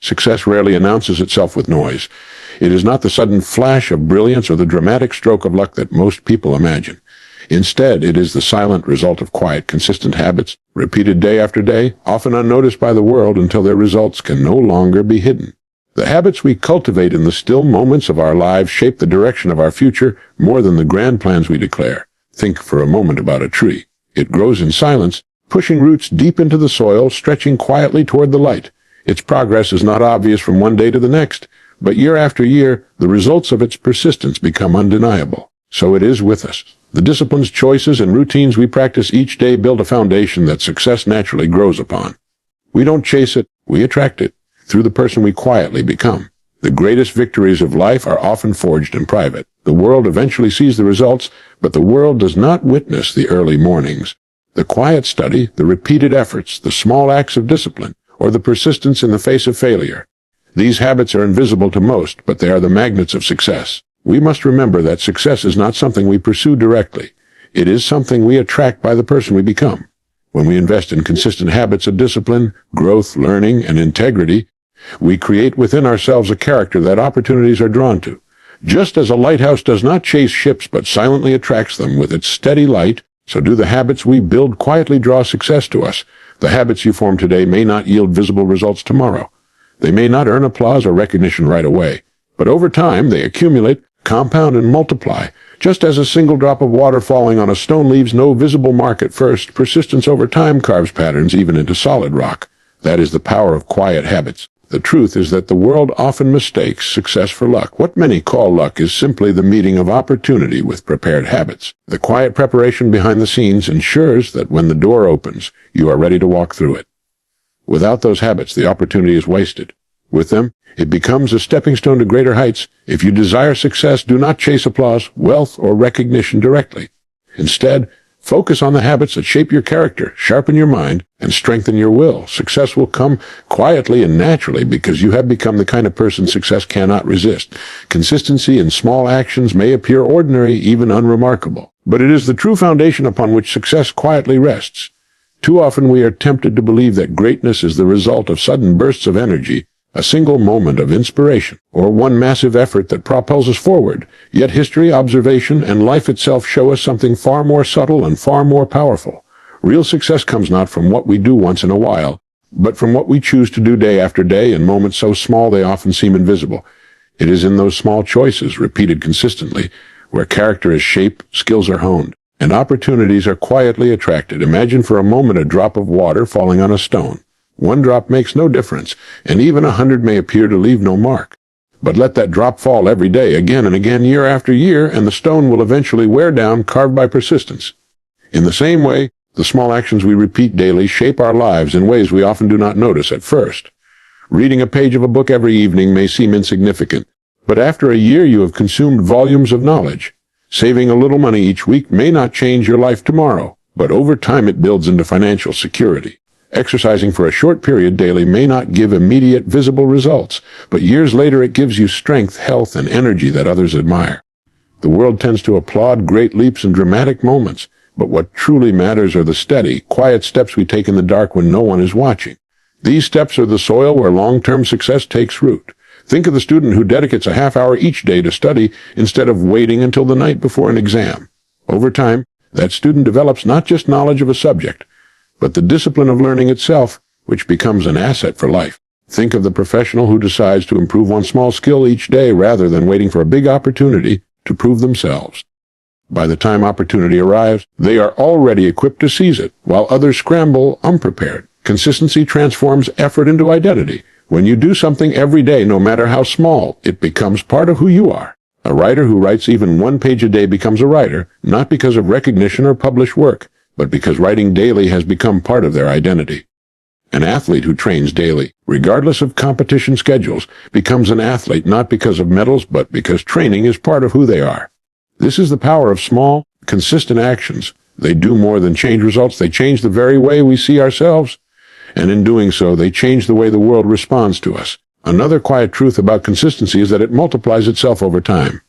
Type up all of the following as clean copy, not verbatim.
Success rarely announces itself with noise. It is not the sudden flash of brilliance or the dramatic stroke of luck that most people imagine. Instead, it is the silent result of quiet, consistent habits, repeated day after day, often unnoticed by the world until their results can no longer be hidden. The habits we cultivate in the still moments of our lives shape the direction of our future more than the grand plans we declare. Think for a moment about a tree. It grows in silence, pushing roots deep into the soil, stretching quietly toward the light. Its progress is not obvious from one day to the next, but year after year, the results of its persistence become undeniable. So it is with us. The disciplines, choices, and routines we practice each day build a foundation that success naturally grows upon. We don't chase it, we attract it, through the person we quietly become. The greatest victories of life are often forged in private. The world eventually sees the results, but the world does not witness the early mornings. The quiet study, the repeated efforts, the small acts of discipline, or the persistence in the face of failure. These habits are invisible to most, but they are the magnets of success. We must remember that success is not something we pursue directly. It is something we attract by the person we become. When we invest in consistent habits of discipline, growth, learning, and integrity, we create within ourselves a character that opportunities are drawn to. Just as a lighthouse does not chase ships but silently attracts them with its steady light, so do the habits we build quietly draw success to us. The habits you form today may not yield visible results tomorrow. They may not earn applause or recognition right away, but over time they accumulate, compound, and multiply. Just as a single drop of water falling on a stone leaves no visible mark at first, persistence over time carves patterns even into solid rock. That is the power of quiet habits. The truth is that the world often mistakes success for luck. What many call luck is simply the meeting of opportunity with prepared habits. The quiet preparation behind the scenes ensures that when the door opens, you are ready to walk through it. Without those habits, the opportunity is wasted. With them, it becomes a stepping stone to greater heights. If you desire success, do not chase applause, wealth, or recognition directly. Instead, focus on the habits that shape your character, sharpen your mind, and strengthen your will. Success will come quietly and naturally because you have become the kind of person success cannot resist. Consistency in small actions may appear ordinary, even unremarkable, but it is the true foundation upon which success quietly rests. Too often we are tempted to believe that greatness is the result of sudden bursts of energy, a single moment of inspiration, or one massive effort that propels us forward. Yet history, observation, and life itself show us something far more subtle and far more powerful. Real success comes not from what we do once in a while, but from what we choose to do day after day in moments so small they often seem invisible. It is in those small choices, repeated consistently, where character is shaped, skills are honed, and opportunities are quietly attracted. Imagine for a moment a drop of water falling on a stone. One drop makes no difference, and even 100 may appear to leave no mark. But let that drop fall every day, again and again, year after year, and the stone will eventually wear down, carved by persistence. In the same way, the small actions we repeat daily shape our lives in ways we often do not notice at first. Reading a page of a book every evening may seem insignificant, but after a year you have consumed volumes of knowledge. Saving a little money each week may not change your life tomorrow, but over time it builds into financial security. Exercising for a short period daily may not give immediate visible results, but years later it gives you strength, health, and energy that others admire. The world tends to applaud great leaps and dramatic moments, but what truly matters are the steady, quiet steps we take in the dark when no one is watching. These steps are the soil where long-term success takes root. Think of the student who dedicates a half hour each day to study instead of waiting until the night before an exam. Over time, that student develops not just knowledge of a subject, but the discipline of learning itself, which becomes an asset for life. Think of the professional who decides to improve one small skill each day rather than waiting for a big opportunity to prove themselves. By the time opportunity arrives, they are already equipped to seize it, while others scramble unprepared. Consistency transforms effort into identity. When you do something every day, no matter how small, it becomes part of who you are. A writer who writes even one page a day becomes a writer, not because of recognition or published work, but because writing daily has become part of their identity. An athlete who trains daily, regardless of competition schedules, becomes an athlete not because of medals, but because training is part of who they are. This is the power of small, consistent actions. They do more than change results. They change the very way we see ourselves, and in doing so, they change the way the world responds to us. Another quiet truth about consistency is that it multiplies itself over time.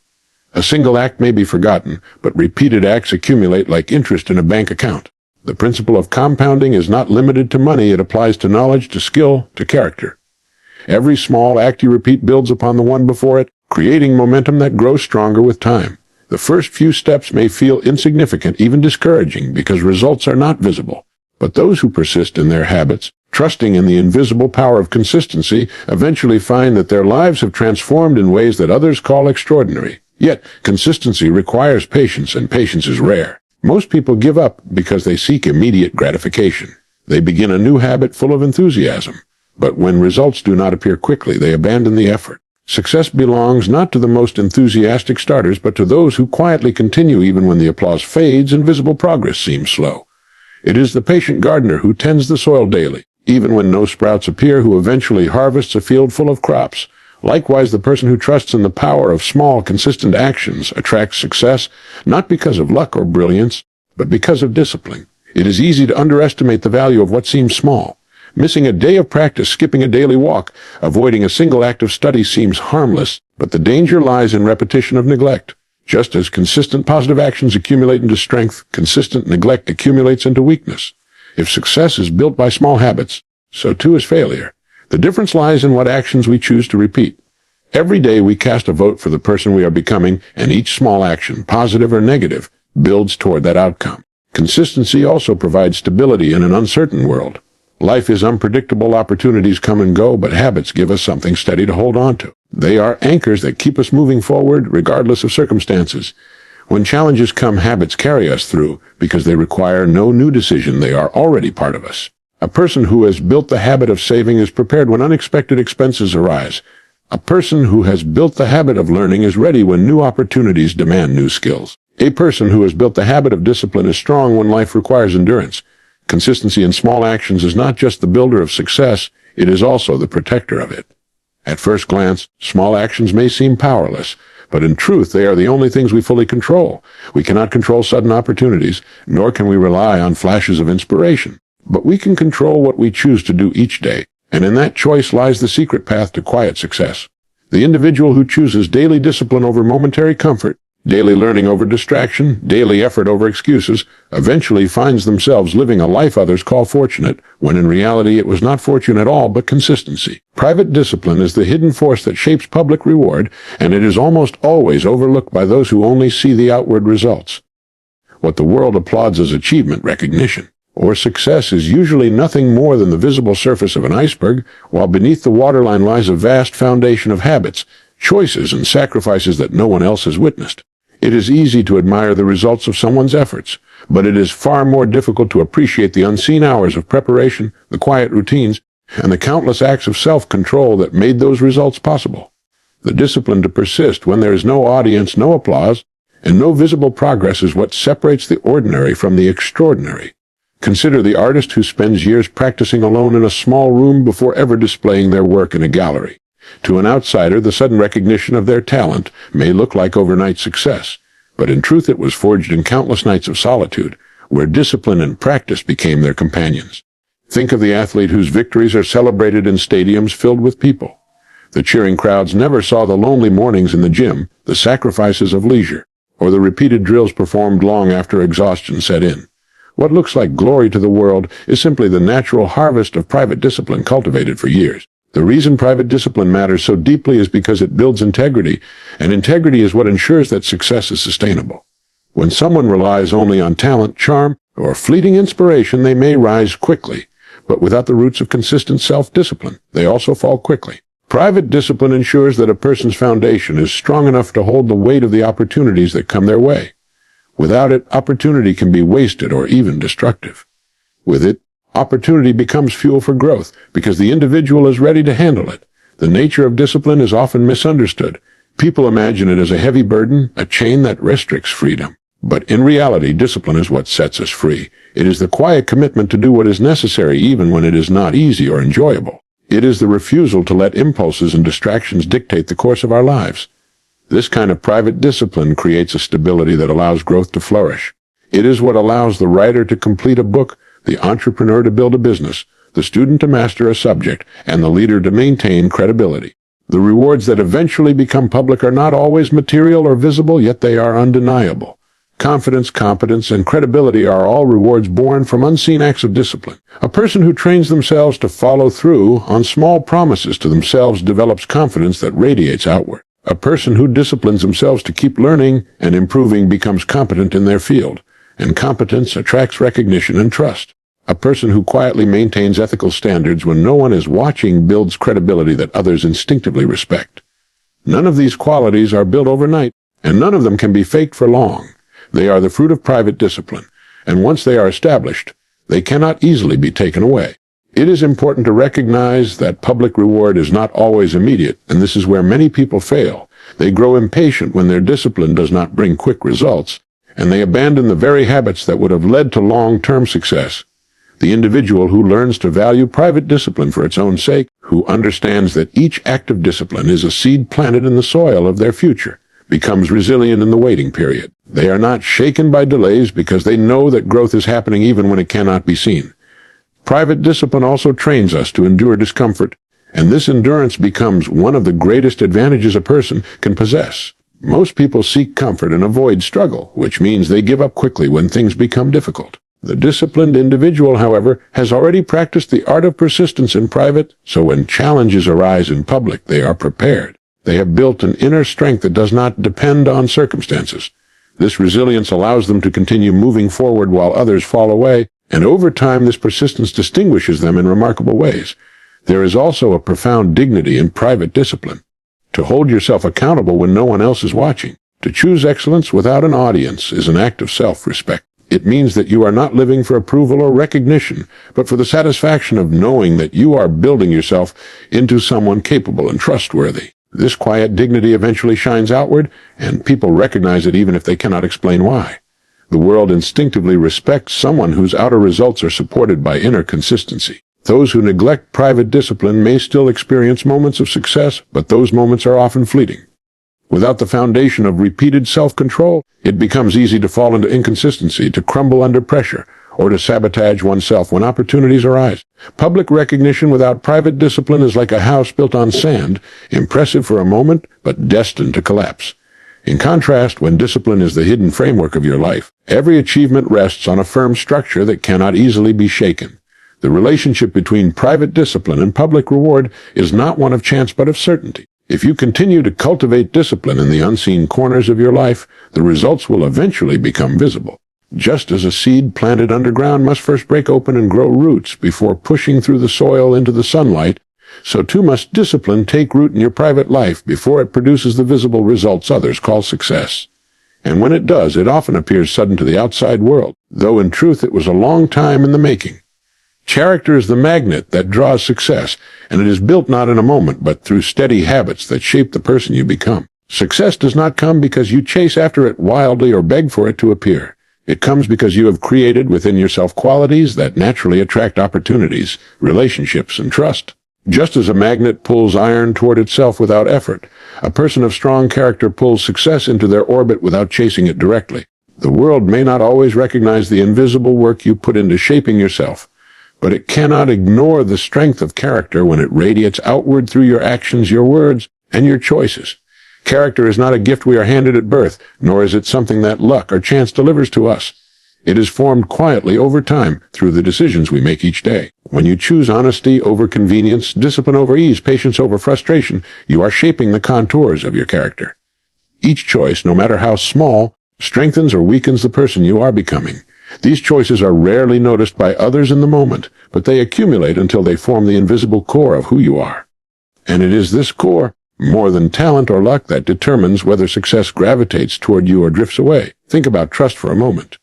A single act may be forgotten, but repeated acts accumulate like interest in a bank account. The principle of compounding is not limited to money. It applies to knowledge, to skill, to character. Every small act you repeat builds upon the one before it, creating momentum that grows stronger with time. The first few steps may feel insignificant, even discouraging, because results are not visible. But those who persist in their habits, trusting in the invisible power of consistency, eventually find that their lives have transformed in ways that others call extraordinary. Yet, consistency requires patience, and patience is rare. Most people give up because they seek immediate gratification. They begin a new habit full of enthusiasm. But when results do not appear quickly, they abandon the effort. Success belongs not to the most enthusiastic starters, but to those who quietly continue even when the applause fades and visible progress seems slow. It is the patient gardener who tends the soil daily, even when no sprouts appear, who eventually harvests a field full of crops. Likewise, the person who trusts in the power of small, consistent actions attracts success, not because of luck or brilliance, but because of discipline. It is easy to underestimate the value of what seems small. Missing a day of practice, skipping a daily walk, avoiding a single act of study seems harmless, but the danger lies in repetition of neglect. Just as consistent positive actions accumulate into strength, consistent neglect accumulates into weakness. If success is built by small habits, so too is failure. The difference lies in what actions we choose to repeat. Every day we cast a vote for the person we are becoming, and each small action, positive or negative, builds toward that outcome. Consistency also provides stability in an uncertain world. Life is unpredictable, opportunities come and go, but habits give us something steady to hold on to. They are anchors that keep us moving forward, regardless of circumstances. When challenges come, habits carry us through, because they require no new decision, they are already part of us. A person who has built the habit of saving is prepared when unexpected expenses arise. A person who has built the habit of learning is ready when new opportunities demand new skills. A person who has built the habit of discipline is strong when life requires endurance. Consistency in small actions is not just the builder of success, it is also the protector of it. At first glance, small actions may seem powerless, but in truth they are the only things we fully control. We cannot control sudden opportunities, nor can we rely on flashes of inspiration. But we can control what we choose to do each day, and in that choice lies the secret path to quiet success. The individual who chooses daily discipline over momentary comfort, daily learning over distraction, daily effort over excuses, eventually finds themselves living a life others call fortunate, when in reality it was not fortune at all but consistency. Private discipline is the hidden force that shapes public reward, and it is almost always overlooked by those who only see the outward results. What the world applauds as achievement, recognition, or success is usually nothing more than the visible surface of an iceberg, while beneath the waterline lies a vast foundation of habits, choices, and sacrifices that no one else has witnessed. It is easy to admire the results of someone's efforts, but it is far more difficult to appreciate the unseen hours of preparation, the quiet routines, and the countless acts of self-control that made those results possible. The discipline to persist when there is no audience, no applause, and no visible progress is what separates the ordinary from the extraordinary. Consider the artist who spends years practicing alone in a small room before ever displaying their work in a gallery. To an outsider, the sudden recognition of their talent may look like overnight success, but in truth it was forged in countless nights of solitude, where discipline and practice became their companions. Think of the athlete whose victories are celebrated in stadiums filled with people. The cheering crowds never saw the lonely mornings in the gym, the sacrifices of leisure, or the repeated drills performed long after exhaustion set in. What looks like glory to the world is simply the natural harvest of private discipline cultivated for years. The reason private discipline matters so deeply is because it builds integrity, and integrity is what ensures that success is sustainable. When someone relies only on talent, charm, or fleeting inspiration, they may rise quickly, but without the roots of consistent self-discipline, they also fall quickly. Private discipline ensures that a person's foundation is strong enough to hold the weight of the opportunities that come their way. Without it, opportunity can be wasted or even destructive. With it, opportunity becomes fuel for growth because the individual is ready to handle it. The nature of discipline is often misunderstood. People imagine it as a heavy burden, a chain that restricts freedom. But in reality, discipline is what sets us free. It is the quiet commitment to do what is necessary even when it is not easy or enjoyable. It is the refusal to let impulses and distractions dictate the course of our lives. This kind of private discipline creates a stability that allows growth to flourish. It is what allows the writer to complete a book, the entrepreneur to build a business, the student to master a subject, and the leader to maintain credibility. The rewards that eventually become public are not always material or visible, yet they are undeniable. Confidence, competence, and credibility are all rewards born from unseen acts of discipline. A person who trains themselves to follow through on small promises to themselves develops confidence that radiates outward. A person who disciplines themselves to keep learning and improving becomes competent in their field, and competence attracts recognition and trust. A person who quietly maintains ethical standards when no one is watching builds credibility that others instinctively respect. None of these qualities are built overnight, and none of them can be faked for long. They are the fruit of private discipline, and once they are established, they cannot easily be taken away. It is important to recognize that public reward is not always immediate, and this is where many people fail. They grow impatient when their discipline does not bring quick results, and they abandon the very habits that would have led to long-term success. The individual who learns to value private discipline for its own sake, who understands that each act of discipline is a seed planted in the soil of their future, becomes resilient in the waiting period. They are not shaken by delays because they know that growth is happening even when it cannot be seen. Private discipline also trains us to endure discomfort, and this endurance becomes one of the greatest advantages a person can possess. Most people seek comfort and avoid struggle, which means they give up quickly when things become difficult. The disciplined individual, however, has already practiced the art of persistence in private, so when challenges arise in public, they are prepared. They have built an inner strength that does not depend on circumstances. This resilience allows them to continue moving forward while others fall away, and over time this persistence distinguishes them in remarkable ways. There is also a profound dignity in private discipline. To hold yourself accountable when no one else is watching, to choose excellence without an audience is an act of self-respect. It means that you are not living for approval or recognition, but for the satisfaction of knowing that you are building yourself into someone capable and trustworthy. This quiet dignity eventually shines outward, and people recognize it even if they cannot explain why. The world instinctively respects someone whose outer results are supported by inner consistency. Those who neglect private discipline may still experience moments of success, but those moments are often fleeting. Without the foundation of repeated self-control, it becomes easy to fall into inconsistency, to crumble under pressure, or to sabotage oneself when opportunities arise. Public recognition without private discipline is like a house built on sand, impressive for a moment, but destined to collapse. In contrast, when discipline is the hidden framework of your life, every achievement rests on a firm structure that cannot easily be shaken. The relationship between private discipline and public reward is not one of chance but of certainty. If you continue to cultivate discipline in the unseen corners of your life, the results will eventually become visible. Just as a seed planted underground must first break open and grow roots before pushing through the soil into the sunlight, so too must discipline take root in your private life before it produces the visible results others call success. And when it does, it often appears sudden to the outside world, though in truth it was a long time in the making. Character is the magnet that draws success, and it is built not in a moment, but through steady habits that shape the person you become. Success does not come because you chase after it wildly or beg for it to appear. It comes because you have created within yourself qualities that naturally attract opportunities, relationships, and trust. Just as a magnet pulls iron toward itself without effort, a person of strong character pulls success into their orbit without chasing it directly. The world may not always recognize the invisible work you put into shaping yourself, but it cannot ignore the strength of character when it radiates outward through your actions, your words, and your choices. Character is not a gift we are handed at birth, nor is it something that luck or chance delivers to us. It is formed quietly over time through the decisions we make each day. When you choose honesty over convenience, discipline over ease, patience over frustration, you are shaping the contours of your character. Each choice, no matter how small, strengthens or weakens the person you are becoming. These choices are rarely noticed by others in the moment, but they accumulate until they form the invisible core of who you are. And it is this core, more than talent or luck, that determines whether success gravitates toward you or drifts away. Think about trust for a moment.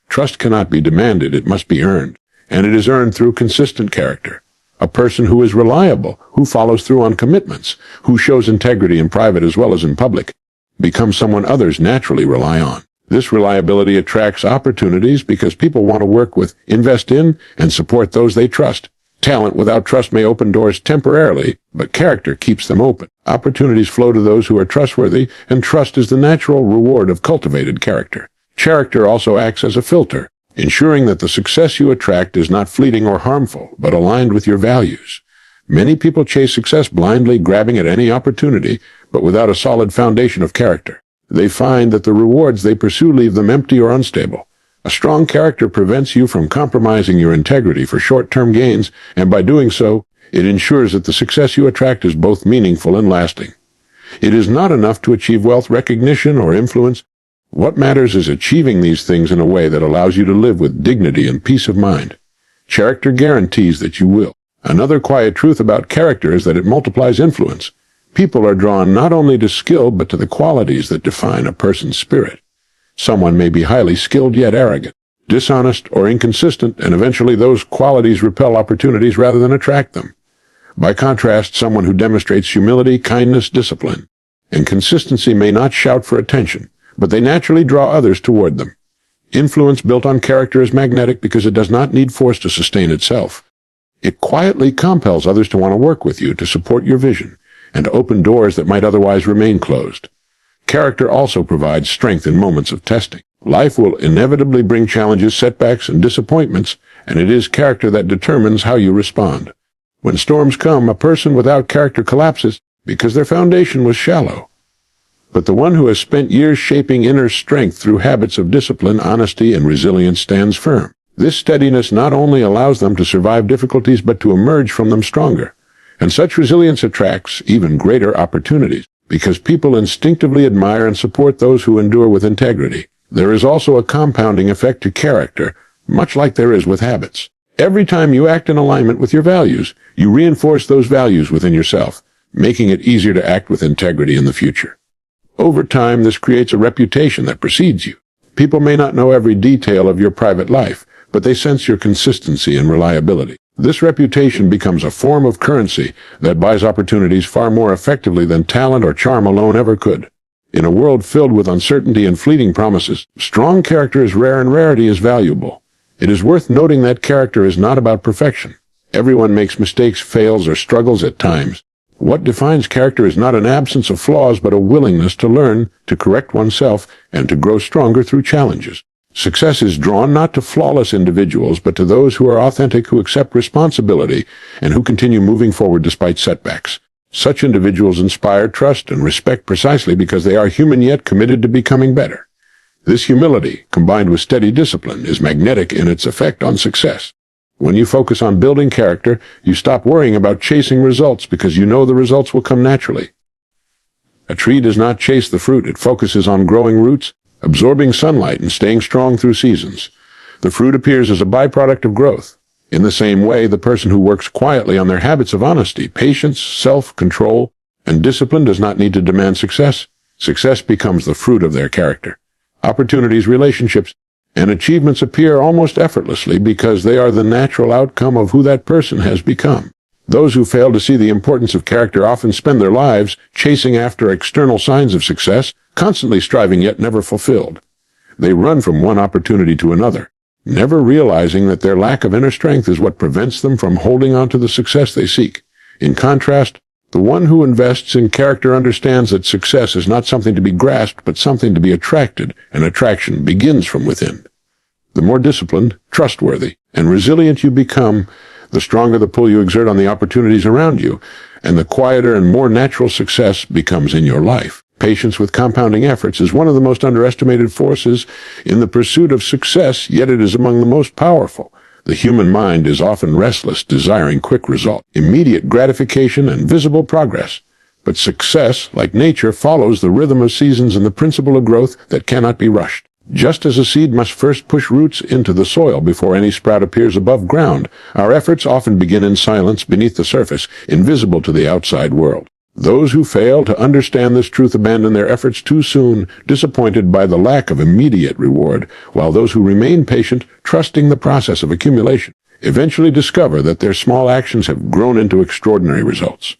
Trust cannot be demanded, it must be earned, and it is earned through consistent character. A person who is reliable, who follows through on commitments, who shows integrity in private as well as in public, becomes someone others naturally rely on. This reliability attracts opportunities because people want to work with, invest in, and support those they trust. Talent without trust may open doors temporarily, but character keeps them open. Opportunities flow to those who are trustworthy, and trust is the natural reward of cultivated character. Character also acts as a filter, ensuring that the success you attract is not fleeting or harmful, but aligned with your values. Many people chase success blindly, grabbing at any opportunity, but without a solid foundation of character. They find that the rewards they pursue leave them empty or unstable. A strong character prevents you from compromising your integrity for short-term gains, and by doing so, it ensures that the success you attract is both meaningful and lasting. It is not enough to achieve wealth, recognition, or influence. What matters is achieving these things in a way that allows you to live with dignity and peace of mind. Character guarantees that you will. Another quiet truth about character is that it multiplies influence. People are drawn not only to skill, but to the qualities that define a person's spirit. Someone may be highly skilled yet arrogant, dishonest, or inconsistent, and eventually those qualities repel opportunities rather than attract them. By contrast, someone who demonstrates humility, kindness, discipline, and consistency may not shout for attention, but they naturally draw others toward them. Influence built on character is magnetic because it does not need force to sustain itself. It quietly compels others to want to work with you, to support your vision, and to open doors that might otherwise remain closed. Character also provides strength in moments of testing. Life will inevitably bring challenges, setbacks, and disappointments, and it is character that determines how you respond. When storms come, a person without character collapses because their foundation was shallow. But the one who has spent years shaping inner strength through habits of discipline, honesty, and resilience stands firm. This steadiness not only allows them to survive difficulties, but to emerge from them stronger. And such resilience attracts even greater opportunities, because people instinctively admire and support those who endure with integrity. There is also a compounding effect to character, much like there is with habits. Every time you act in alignment with your values, you reinforce those values within yourself, making it easier to act with integrity in the future. Over time, this creates a reputation that precedes you. People may not know every detail of your private life, but they sense your consistency and reliability. This reputation becomes a form of currency that buys opportunities far more effectively than talent or charm alone ever could. In a world filled with uncertainty and fleeting promises, strong character is rare and rarity is valuable. It is worth noting that character is not about perfection. Everyone makes mistakes, fails, or struggles at times. What defines character is not an absence of flaws, but a willingness to learn, to correct oneself, and to grow stronger through challenges. Success is drawn not to flawless individuals, but to those who are authentic, who accept responsibility, and who continue moving forward despite setbacks. Such individuals inspire trust and respect precisely because they are human yet committed to becoming better. This humility, combined with steady discipline, is magnetic in its effect on success. When you focus on building character, you stop worrying about chasing results because you know the results will come naturally. A tree does not chase the fruit, it focuses on growing roots, absorbing sunlight, and staying strong through seasons. The fruit appears as a byproduct of growth. In the same way, the person who works quietly on their habits of honesty, patience, self-control, and discipline does not need to demand success. Success becomes the fruit of their character. Opportunities, relationships, and achievements appear almost effortlessly because they are the natural outcome of who that person has become. Those who fail to see the importance of character often spend their lives chasing after external signs of success, constantly striving yet never fulfilled. They run from one opportunity to another, never realizing that their lack of inner strength is what prevents them from holding on to the success they seek. In contrast, the one who invests in character understands that success is not something to be grasped, but something to be attracted, and attraction begins from within. The more disciplined, trustworthy, and resilient you become, the stronger the pull you exert on the opportunities around you, and the quieter and more natural success becomes in your life. Patience with compounding efforts is one of the most underestimated forces in the pursuit of success, yet it is among the most powerful. The human mind is often restless, desiring quick results, immediate gratification, and visible progress. But success, like nature, follows the rhythm of seasons and the principle of growth that cannot be rushed. Just as a seed must first push roots into the soil before any sprout appears above ground, our efforts often begin in silence beneath the surface, invisible to the outside world. Those who fail to understand this truth abandon their efforts too soon, disappointed by the lack of immediate reward, while those who remain patient, trusting the process of accumulation, eventually discover that their small actions have grown into extraordinary results.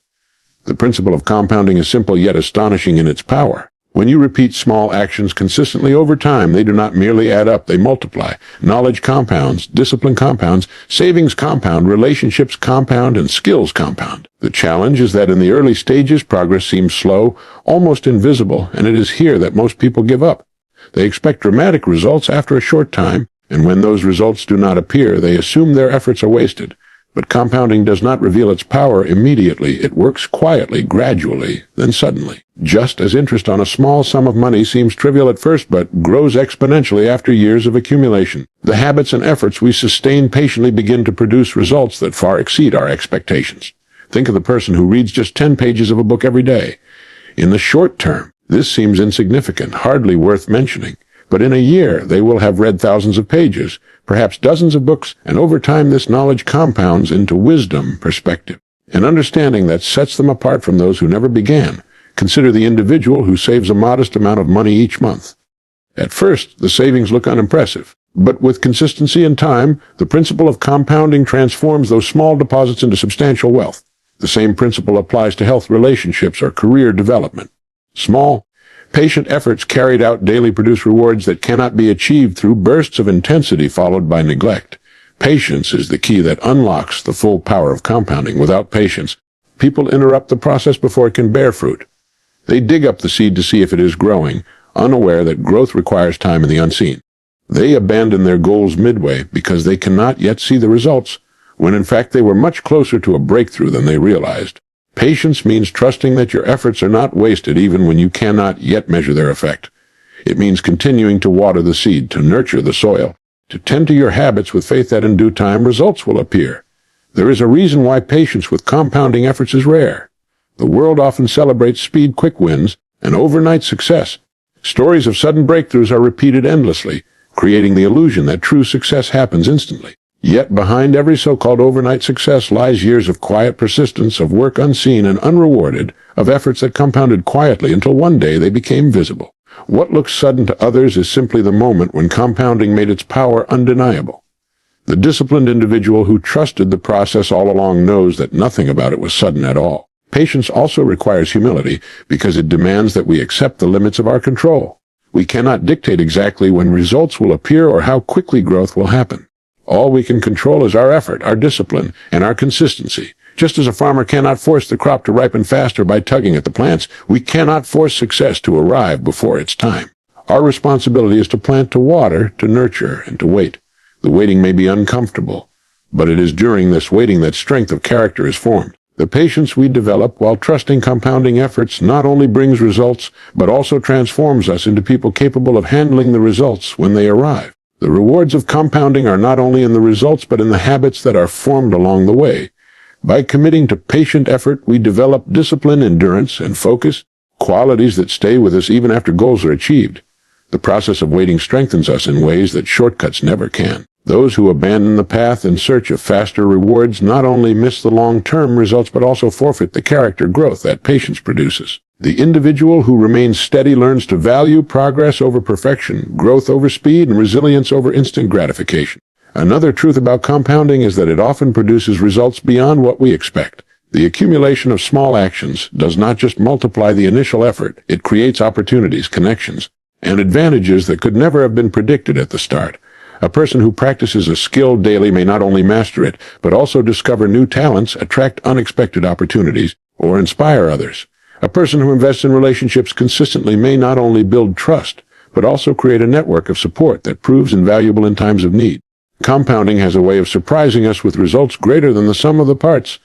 The principle of compounding is simple yet astonishing in its power. When you repeat small actions consistently over time, they do not merely add up, they multiply. Knowledge compounds, discipline compounds, savings compound, relationships compound, and skills compound. The challenge is that in the early stages, progress seems slow, almost invisible, and it is here that most people give up. They expect dramatic results after a short time, and when those results do not appear, they assume their efforts are wasted. But compounding does not reveal its power immediately. It works quietly, gradually, then suddenly. Just as interest on a small sum of money seems trivial at first but grows exponentially after years of accumulation, the habits and efforts we sustain patiently begin to produce results that far exceed our expectations. Think of the person who reads just 10 pages of a book every day. In the short term, this seems insignificant, hardly worth mentioning. But in a year, they will have read thousands of pages, perhaps dozens of books, and over time this knowledge compounds into wisdom, perspective, an understanding that sets them apart from those who never began. Consider the individual who saves a modest amount of money each month. At first, the savings look unimpressive, but with consistency and time, the principle of compounding transforms those small deposits into substantial wealth. The same principle applies to health, relationships, or career development. Small, patient efforts carried out daily produce rewards that cannot be achieved through bursts of intensity followed by neglect. Patience is the key that unlocks the full power of compounding. Without patience, people interrupt the process before it can bear fruit. They dig up the seed to see if it is growing, unaware that growth requires time in the unseen. They abandon their goals midway because they cannot yet see the results, when in fact they were much closer to a breakthrough than they realized. Patience means trusting that your efforts are not wasted even when you cannot yet measure their effect. It means continuing to water the seed, to nurture the soil, to tend to your habits with faith that in due time results will appear. There is a reason why patience with compounding efforts is rare. The world often celebrates speed, quick wins, and overnight success. Stories of sudden breakthroughs are repeated endlessly, creating the illusion that true success happens instantly. Yet behind every so-called overnight success lies years of quiet persistence, of work unseen and unrewarded, of efforts that compounded quietly until one day they became visible. What looks sudden to others is simply the moment when compounding made its power undeniable. The disciplined individual who trusted the process all along knows that nothing about it was sudden at all. Patience also requires humility because it demands that we accept the limits of our control. We cannot dictate exactly when results will appear or how quickly growth will happen. All we can control is our effort, our discipline, and our consistency. Just as a farmer cannot force the crop to ripen faster by tugging at the plants, we cannot force success to arrive before its time. Our responsibility is to plant, to water, to nurture, and to wait. The waiting may be uncomfortable, but it is during this waiting that strength of character is formed. The patience we develop while trusting compounding efforts not only brings results, but also transforms us into people capable of handling the results when they arrive. The rewards of compounding are not only in the results, but in the habits that are formed along the way. By committing to patient effort, we develop discipline, endurance, and focus, qualities that stay with us even after goals are achieved. The process of waiting strengthens us in ways that shortcuts never can. Those who abandon the path in search of faster rewards not only miss the long-term results, but also forfeit the character growth that patience produces. The individual who remains steady learns to value progress over perfection, growth over speed, and resilience over instant gratification. Another truth about compounding is that it often produces results beyond what we expect. The accumulation of small actions does not just multiply the initial effort, it creates opportunities, connections, and advantages that could never have been predicted at the start. A person who practices a skill daily may not only master it, but also discover new talents, attract unexpected opportunities, or inspire others. A person who invests in relationships consistently may not only build trust, but also create a network of support that proves invaluable in times of need. Compounding has a way of surprising us with results greater than the sum of the parts,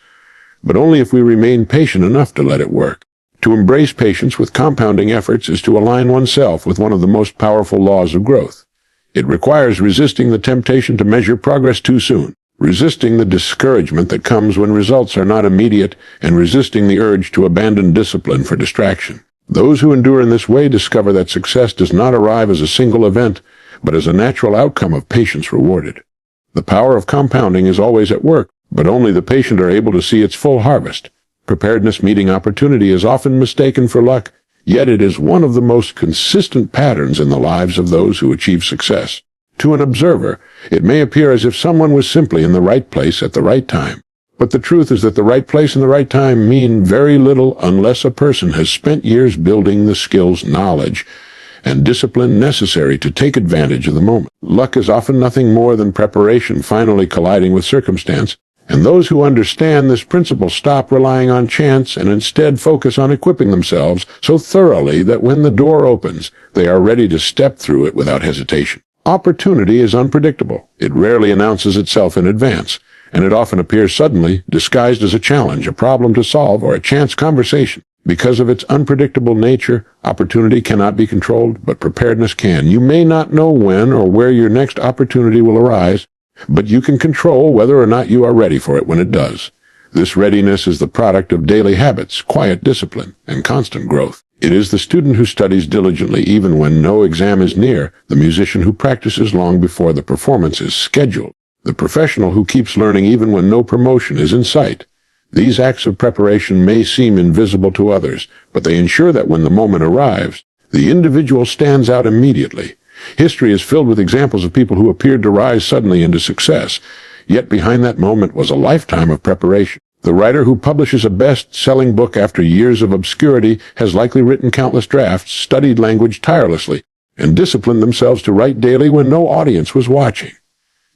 but only if we remain patient enough to let it work. To embrace patience with compounding efforts is to align oneself with one of the most powerful laws of growth. It requires resisting the temptation to measure progress too soon, resisting the discouragement that comes when results are not immediate, and resisting the urge to abandon discipline for distraction. Those who endure in this way discover that success does not arrive as a single event, but as a natural outcome of patience rewarded. The power of compounding is always at work, but only the patient are able to see its full harvest. Preparedness meeting opportunity is often mistaken for luck, yet it is one of the most consistent patterns in the lives of those who achieve success. To an observer, it may appear as if someone was simply in the right place at the right time. But the truth is that the right place and the right time mean very little unless a person has spent years building the skills, knowledge, and discipline necessary to take advantage of the moment. Luck is often nothing more than preparation finally colliding with circumstance, and those who understand this principle stop relying on chance and instead focus on equipping themselves so thoroughly that when the door opens, they are ready to step through it without hesitation. Opportunity is unpredictable. It rarely announces itself in advance. and it often appears suddenly, disguised as a challenge, a problem to solve, or a chance conversation. Because of its unpredictable nature, opportunity cannot be controlled, but preparedness can. You may not know when or where your next opportunity will arise, but you can control whether or not you are ready for it when it does. This readiness is the product of daily habits, quiet discipline, and constant growth. It is the student who studies diligently even when no exam is near, the musician who practices long before the performance is scheduled, the professional who keeps learning even when no promotion is in sight. These acts of preparation may seem invisible to others, but they ensure that when the moment arrives, the individual stands out immediately. History is filled with examples of people who appeared to rise suddenly into success, yet behind that moment was a lifetime of preparation. The writer who publishes a best-selling book after years of obscurity has likely written countless drafts, studied language tirelessly, and disciplined themselves to write daily when no audience was watching.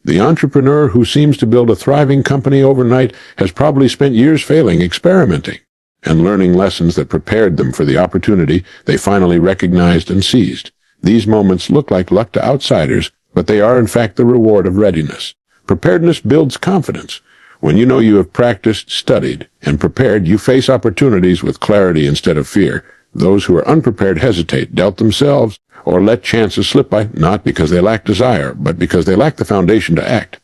The entrepreneur who seems to build a thriving company overnight has probably spent years failing, experimenting, and learning lessons that prepared them for the opportunity they finally recognized and seized. These moments look like luck to outsiders, but they are in fact the reward of readiness. Preparedness builds confidence. When you know you have practiced, studied, and prepared, you face opportunities with clarity instead of fear. Those who are unprepared hesitate, doubt themselves, or let chances slip by, not because they lack desire, but because they lack the foundation to act.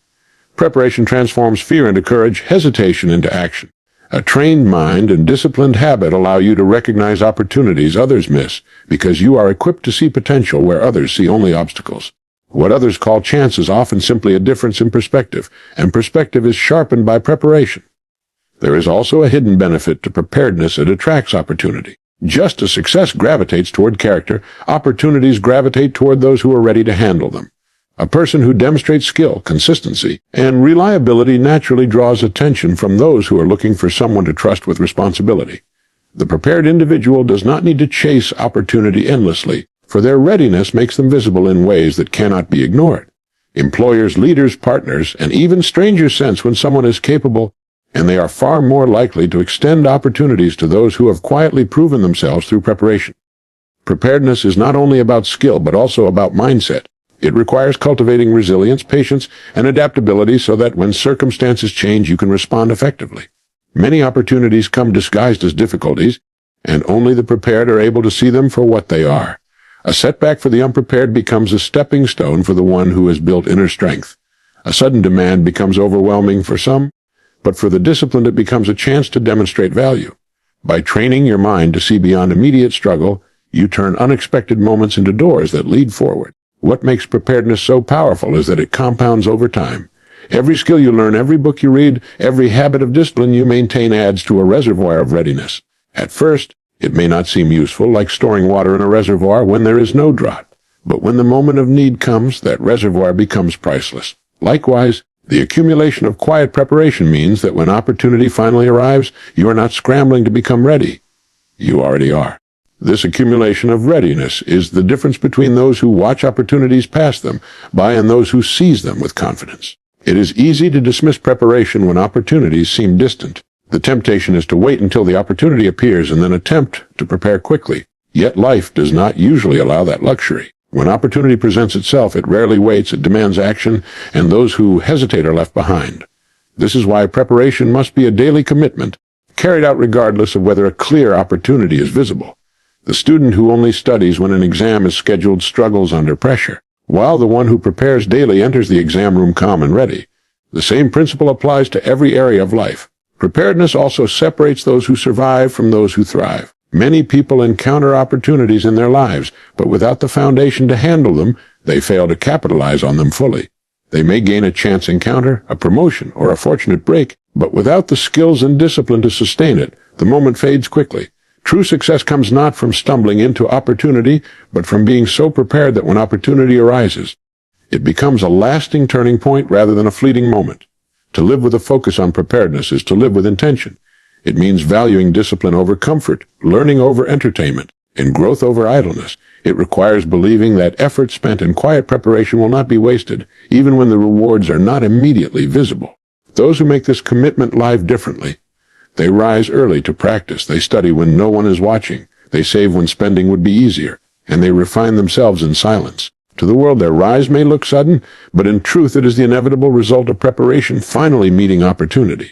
Preparation transforms fear into courage, hesitation into action. A trained mind and disciplined habit allow you to recognize opportunities others miss, because you are equipped to see potential where others see only obstacles. What others call chance is often simply a difference in perspective, and perspective is sharpened by preparation. There is also a hidden benefit to preparedness. It attracts opportunity. Just as success gravitates toward character, opportunities gravitate toward those who are ready to handle them. A person who demonstrates skill, consistency, and reliability naturally draws attention from those who are looking for someone to trust with responsibility. The prepared individual does not need to chase opportunity endlessly, for their readiness makes them visible in ways that cannot be ignored. Employers, leaders, partners, and even strangers sense when someone is capable, and they are far more likely to extend opportunities to those who have quietly proven themselves through preparation. Preparedness is not only about skill, but also about mindset. It requires cultivating resilience, patience, and adaptability so that when circumstances change, you can respond effectively. Many opportunities come disguised as difficulties, and only the prepared are able to see them for what they are. A setback for the unprepared becomes a stepping stone for the one who has built inner strength. A sudden demand becomes overwhelming for some, but for the disciplined it becomes a chance to demonstrate value. By training your mind to see beyond immediate struggle, you turn unexpected moments into doors that lead forward. What makes preparedness so powerful is that it compounds over time. Every skill you learn, every book you read, every habit of discipline you maintain adds to a reservoir of readiness. At first, it may not seem useful, like storing water in a reservoir when there is no drought. But when the moment of need comes, that reservoir becomes priceless. Likewise, the accumulation of quiet preparation means that when opportunity finally arrives, you are not scrambling to become ready. You already are. This accumulation of readiness is the difference between those who watch opportunities pass them by and those who seize them with confidence. It is easy to dismiss preparation when opportunities seem distant. The temptation is to wait until the opportunity appears and then attempt to prepare quickly. Yet life does not usually allow that luxury. When opportunity presents itself, it rarely waits, it demands action, and those who hesitate are left behind. This is why preparation must be a daily commitment, carried out regardless of whether a clear opportunity is visible. The student who only studies when an exam is scheduled struggles under pressure, while the one who prepares daily enters the exam room calm and ready. The same principle applies to every area of life. Preparedness also separates those who survive from those who thrive. Many people encounter opportunities in their lives, but without the foundation to handle them, they fail to capitalize on them fully. They may gain a chance encounter, a promotion, or a fortunate break, but without the skills and discipline to sustain it, the moment fades quickly. True success comes not from stumbling into opportunity, but from being so prepared that when opportunity arises, it becomes a lasting turning point rather than a fleeting moment. To live with a focus on preparedness is to live with intention. It means valuing discipline over comfort, learning over entertainment, and growth over idleness. It requires believing that effort spent in quiet preparation will not be wasted, even when the rewards are not immediately visible. Those who make this commitment live differently. They rise early to practice. They study when no one is watching. They save when spending would be easier, and they refine themselves in silence. To the world, their rise may look sudden, but in truth it is the inevitable result of preparation finally meeting opportunity.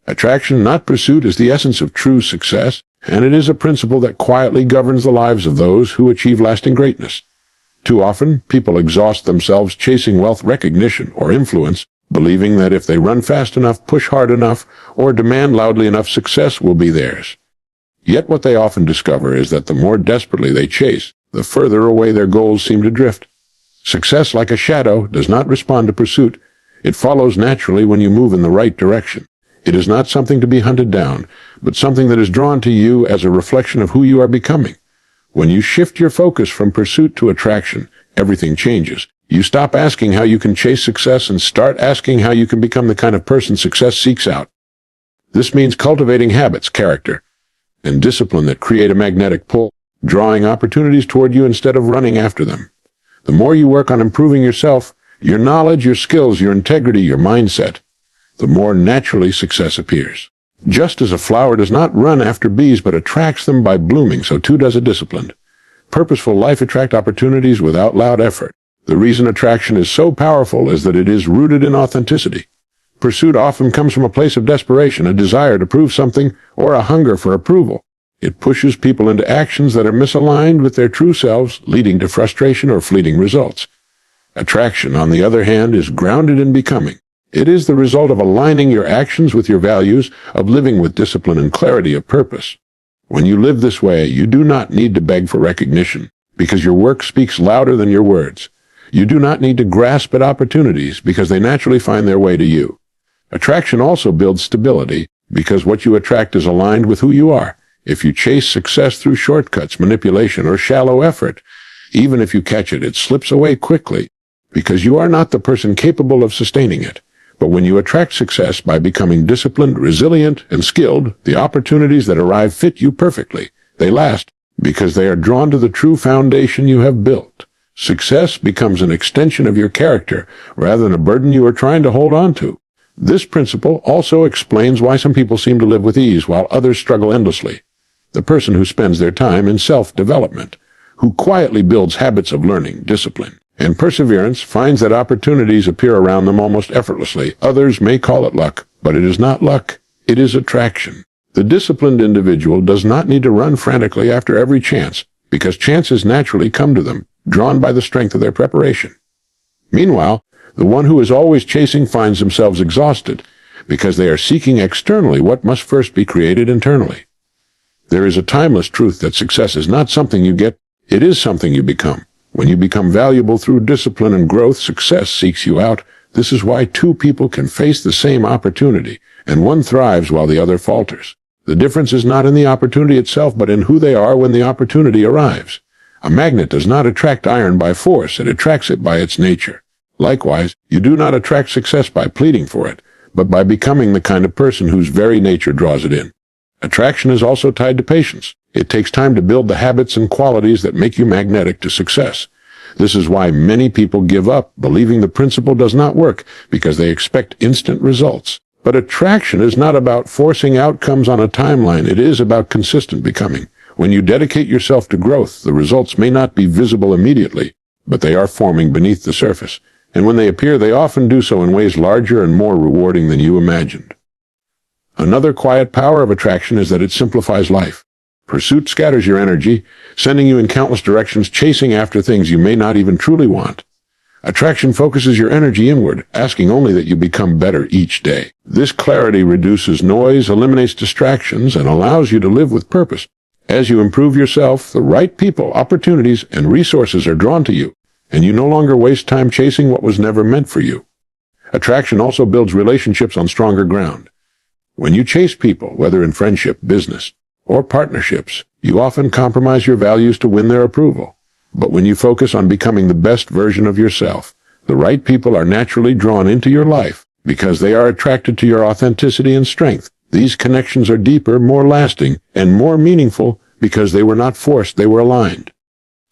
Attraction, not pursuit, is the essence of true success, and it is a principle that quietly governs the lives of those who achieve lasting greatness. Too often, people exhaust themselves chasing wealth, recognition, or influence, believing that if they run fast enough, push hard enough, or demand loudly enough, success will be theirs. Yet what they often discover is that the more desperately they chase, the further away their goals seem to drift. Success, like a shadow, does not respond to pursuit. It follows naturally when you move in the right direction. It is not something to be hunted down, but something that is drawn to you as a reflection of who you are becoming. When you shift your focus from pursuit to attraction, everything changes. You stop asking how you can chase success and start asking how you can become the kind of person success seeks out. This means cultivating habits, character, and discipline that create a magnetic pull, drawing opportunities toward you instead of running after them. The more you work on improving yourself, your knowledge, your skills, your integrity, your mindset, the more naturally success appears. Just as a flower does not run after bees but attracts them by blooming, so too does a disciplined, purposeful life attract opportunities without loud effort. The reason attraction is so powerful is that it is rooted in authenticity. Pursuit often comes from a place of desperation, a desire to prove something, or a hunger for approval. It pushes people into actions that are misaligned with their true selves, leading to frustration or fleeting results. Attraction, on the other hand, is grounded in becoming. It is the result of aligning your actions with your values, of living with discipline and clarity of purpose. When you live this way, you do not need to beg for recognition, because your work speaks louder than your words. You do not need to grasp at opportunities, because they naturally find their way to you. Attraction also builds stability, because what you attract is aligned with who you are. If you chase success through shortcuts, manipulation, or shallow effort, even if you catch it, it slips away quickly, because you are not the person capable of sustaining it. But when you attract success by becoming disciplined, resilient, and skilled, the opportunities that arrive fit you perfectly. They last because they are drawn to the true foundation you have built. Success becomes an extension of your character rather than a burden you are trying to hold on to. This principle also explains why some people seem to live with ease while others struggle endlessly. The person who spends their time in self-development, who quietly builds habits of learning, discipline, and perseverance, finds that opportunities appear around them almost effortlessly. Others may call it luck, but it is not luck. It is attraction. The disciplined individual does not need to run frantically after every chance, because chances naturally come to them, drawn by the strength of their preparation. Meanwhile, the one who is always chasing finds themselves exhausted, because they are seeking externally what must first be created internally. There is a timeless truth that success is not something you get, it is something you become. When you become valuable through discipline and growth, success seeks you out. This is why two people can face the same opportunity, and one thrives while the other falters. The difference is not in the opportunity itself, but in who they are when the opportunity arrives. A magnet does not attract iron by force, it attracts it by its nature. Likewise, you do not attract success by pleading for it, but by becoming the kind of person whose very nature draws it in. Attraction is also tied to patience. It takes time to build the habits and qualities that make you magnetic to success. This is why many people give up, believing the principle does not work, because they expect instant results. But attraction is not about forcing outcomes on a timeline. It is about consistent becoming. When you dedicate yourself to growth, the results may not be visible immediately, but they are forming beneath the surface. And when they appear, they often do so in ways larger and more rewarding than you imagined. Another quiet power of attraction is that it simplifies life. Pursuit scatters your energy, sending you in countless directions, chasing after things you may not even truly want. Attraction focuses your energy inward, asking only that you become better each day. This clarity reduces noise, eliminates distractions, and allows you to live with purpose. As you improve yourself, the right people, opportunities, and resources are drawn to you, and you no longer waste time chasing what was never meant for you. Attraction also builds relationships on stronger ground. When you chase people, whether in friendship, business, or partnerships, you often compromise your values to win their approval. But when you focus on becoming the best version of yourself, the right people are naturally drawn into your life because they are attracted to your authenticity and strength. These connections are deeper, more lasting, and more meaningful because they were not forced, they were aligned.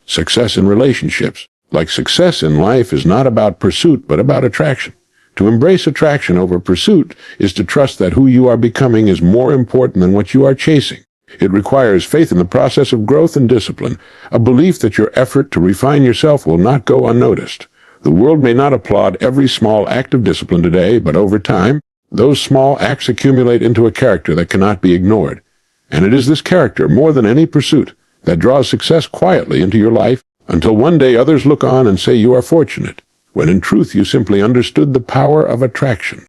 Success in relationships, like success in life, is not about pursuit but about attraction. To embrace attraction over pursuit is to trust that who you are becoming is more important than what you are chasing. It requires faith in the process of growth and discipline, a belief that your effort to refine yourself will not go unnoticed. The world may not applaud every small act of discipline today, but over time, those small acts accumulate into a character that cannot be ignored. And it is this character, more than any pursuit, that draws success quietly into your life until one day others look on and say you are fortunate, when in truth you simply understood the power of attraction.